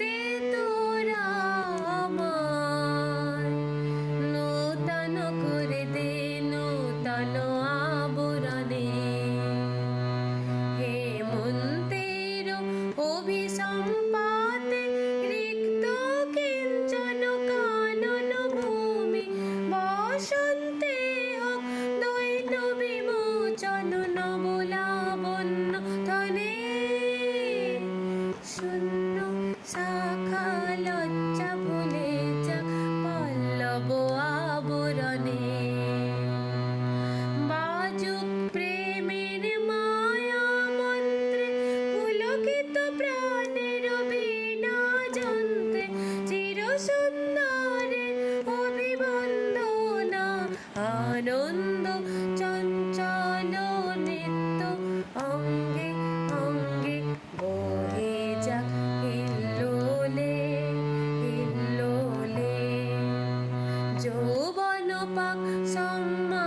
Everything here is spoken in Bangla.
দে তোরা আমায় নূতন করে দে নূতন আবরণে হেমন্তের অভিসম্পাতে রিক্ত কিঞ্চন কানন ভূমি বসন্তে হোক দৈন বিমোচন নবলাবণ্য ধনে শূন্য শাখা লজ্জা ভুলে যাক পল্লব আবরণে বাজুক প্রেমের মায়া মন্ত্রে পুলকিত প্রাণের বীণা যন্ত্রে চির সুন্দরে অভিবন্দনা আনন্দ চঞ্চল নৃত্য অঙ্গে অঙ্গে বহে যাক হিল্লোলে হিল্লোলে যৌবন পাক সম্মান